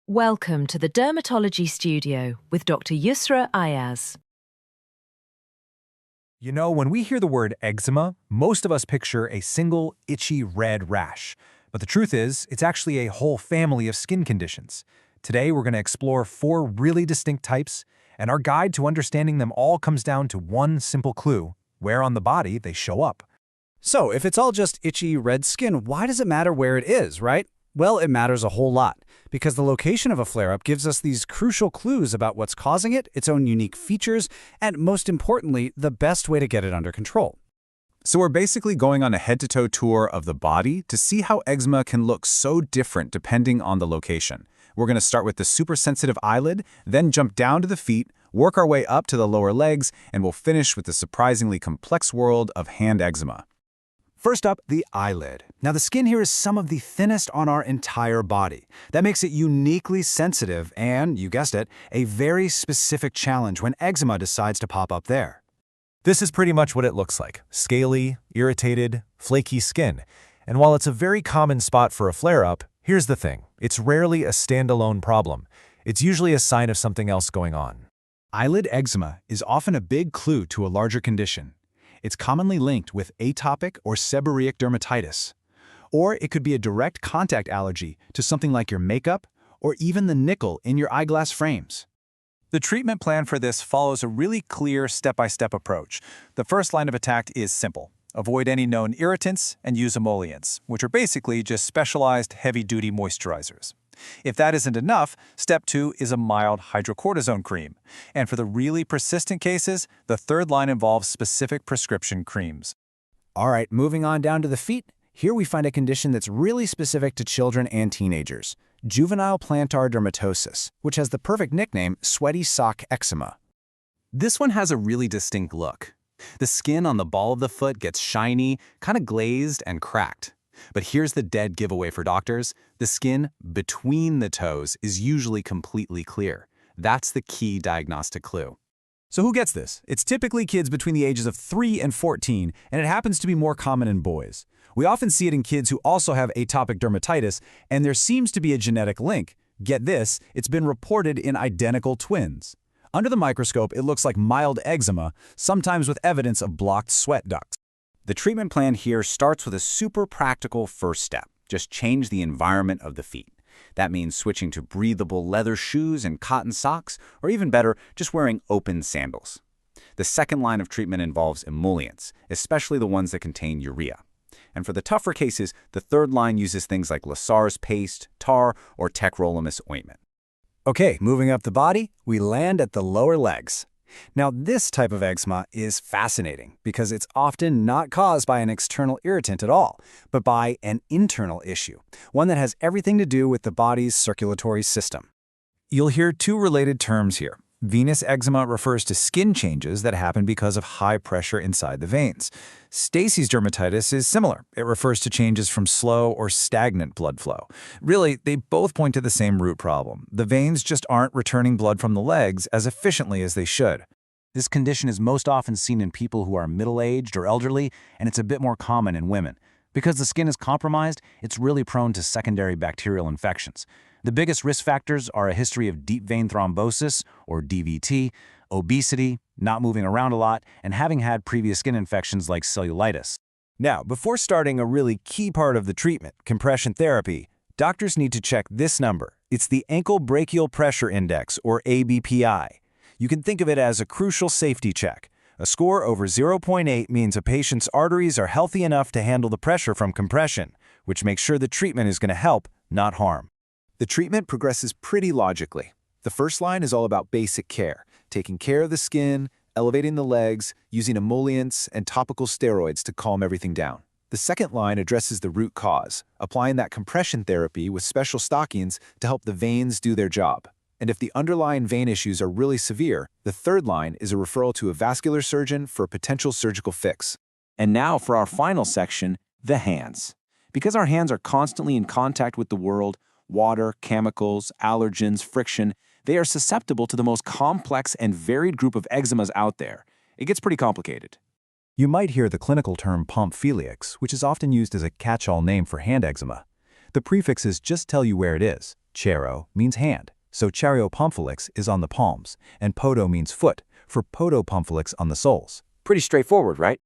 Welcome to the Dermatology Studio with Dr. Yusra Ayaz. You know, when we hear the word eczema, most of us picture a single itchy red rash. But the truth is, it's actually a whole family of skin conditions. Today, we're going to explore 4 really distinct types, and our guide to understanding them all comes down to one simple clue: where on the body they show up. So, if it's all just itchy red skin, why does it matter where it is, right? Well, it matters a whole lot, because the location of a flare-up gives us these crucial clues about what's causing it, its own unique features, and most importantly, the best way to get it under control. So we're basically going on a head-to-toe tour of the body to see how eczema can look so different depending on the location. We're going to start with the super-sensitive eyelid, then jump down to the feet, work our way up to the lower legs, and we'll finish with the surprisingly complex world of hand eczema. First up, the eyelid. Now, the skin here is some of the thinnest on our entire body. That makes it uniquely sensitive and, you guessed it, a very specific challenge when eczema decides to pop up there. This is pretty much what it looks like: scaly, irritated, flaky skin. And while it's a very common spot for a flare-up, here's the thing: it's rarely a standalone problem. It's usually a sign of something else going on. Eyelid eczema is often a big clue to a larger condition. It's commonly linked with atopic or seborrheic dermatitis. Or it could be a direct contact allergy to something like your makeup or even the nickel in your eyeglass frames. The treatment plan for this follows a really clear step-by-step approach. The first line of attack is simple: avoid any known irritants and use emollients, which are basically just specialized heavy-duty moisturizers. If that isn't enough, step 2 is a mild hydrocortisone cream. And for the really persistent cases, the third line involves specific prescription creams. All right, moving on down to the feet, here we find a condition that's really specific to children and teenagers: Juvenile Plantar Dermatosis, which has the perfect nickname sweaty sock eczema. This one has a really distinct look. The skin on the ball of the foot gets shiny, kind of glazed and cracked. But here's the dead giveaway for doctors: the skin between the toes is usually completely clear. That's the key diagnostic clue. So who gets this? It's typically kids between the ages of 3 and 14, and it happens to be more common in boys. We often see it in kids who also have atopic dermatitis, and there seems to be a genetic link. Get this, it's been reported in identical twins. Under the microscope, it looks like mild eczema, sometimes with evidence of blocked sweat ducts. The treatment plan here starts with a super practical first step: just change the environment of the feet. That means switching to breathable leather shoes and cotton socks, or even better, just wearing open sandals. The second line of treatment involves emollients, especially the ones that contain urea. And for the tougher cases, the third line uses things like Lasar's paste, tar, or tacrolimus ointment. Okay, moving up the body, we land at the lower legs. Now, this type of eczema is fascinating because it's often not caused by an external irritant at all, but by an internal issue, one that has everything to do with the body's circulatory system. You'll hear 2 related terms here. Venous eczema refers to skin changes that happen because of high pressure inside the veins. Stasis dermatitis is similar. It refers to changes from slow or stagnant blood flow. Really, they both point to the same root problem: the veins just aren't returning blood from the legs as efficiently as they should. This condition is most often seen in people who are middle-aged or elderly, and it's a bit more common in women. Because the skin is compromised, it's really prone to secondary bacterial infections. The biggest risk factors are a history of deep vein thrombosis, or DVT, obesity, not moving around a lot, and having had previous skin infections like cellulitis. Now, before starting a really key part of the treatment, compression therapy, doctors need to check this number. It's the ankle brachial pressure index, or ABPI. You can think of it as a crucial safety check. A score over 0.8 means a patient's arteries are healthy enough to handle the pressure from compression, which makes sure the treatment is going to help, not harm. The treatment progresses pretty logically. The first line is all about basic care: taking care of the skin, elevating the legs, using emollients and topical steroids to calm everything down. The second line addresses the root cause, applying that compression therapy with special stockings to help the veins do their job. And if the underlying vein issues are really severe, the third line is a referral to a vascular surgeon for a potential surgical fix. And now for our final section, the hands. Because our hands are constantly in contact with the world, water, chemicals, allergens, friction, they are susceptible to the most complex and varied group of eczemas out there. It gets pretty complicated. You might hear the clinical term pompphiliax, which is often used as a catch-all name for hand eczema. The prefixes just tell you where it is: Chero means hand, so Chariopomphylix is on the palms, and podo means foot, for Podopomphylix on the soles. Pretty straightforward, right?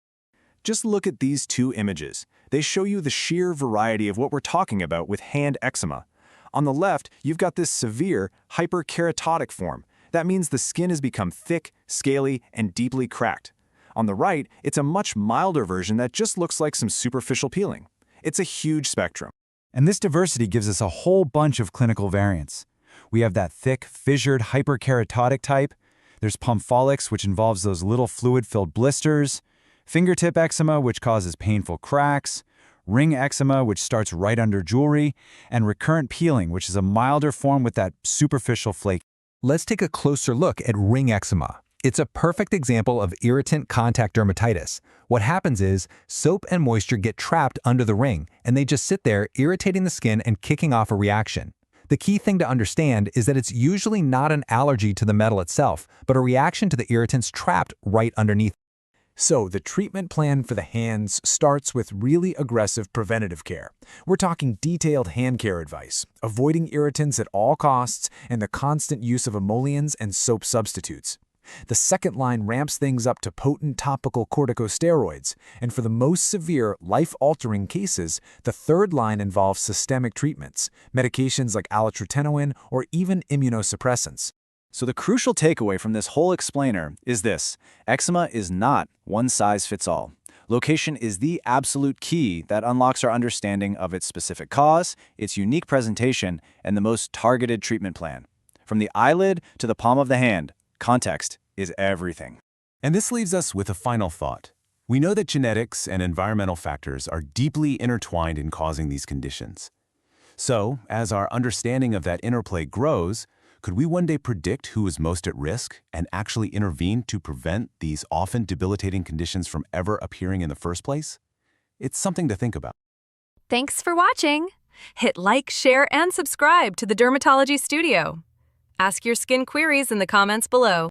Just look at these two images. They show you the sheer variety of what we're talking about with hand eczema. On the left, you've got this severe hyperkeratotic form. That means the skin has become thick, scaly, and deeply cracked. On the right, it's a much milder version that just looks like some superficial peeling. It's a huge spectrum. And this diversity gives us a whole bunch of clinical variants. We have that thick, fissured hyperkeratotic type. There's pompholix, which involves those little fluid-filled blisters. Fingertip eczema, which causes painful cracks. Ring eczema, which starts right under jewelry. And recurrent peeling, which is a milder form with that superficial flake. Let's take a closer look at ring eczema. It's a perfect example of irritant contact dermatitis. What happens is soap and moisture get trapped under the ring, and they just sit there irritating the skin and kicking off a reaction. The key thing to understand is that it's usually not an allergy to the metal itself, but a reaction to the irritants trapped right underneath. So the treatment plan for the hands starts with really aggressive preventative care. We're talking detailed hand care advice, avoiding irritants at all costs, and the constant use of emollients and soap substitutes. The second line ramps things up to potent topical corticosteroids, and for the most severe, life-altering cases, the third line involves systemic treatments, medications like allotrotinoin or even immunosuppressants. So the crucial takeaway from this whole explainer is this: eczema is not one size fits all. Location is the absolute key that unlocks our understanding of its specific cause, its unique presentation, and the most targeted treatment plan. From the eyelid to the palm of the hand, context is everything. And this leaves us with a final thought. We know that genetics and environmental factors are deeply intertwined in causing these conditions. So, as our understanding of that interplay grows, could we one day predict who is most at risk and actually intervene to prevent these often debilitating conditions from ever appearing in the first place? It's something to think about. Thanks for watching. Hit like, share, and subscribe to the Dermatology Studio. Ask your skin queries in the comments below.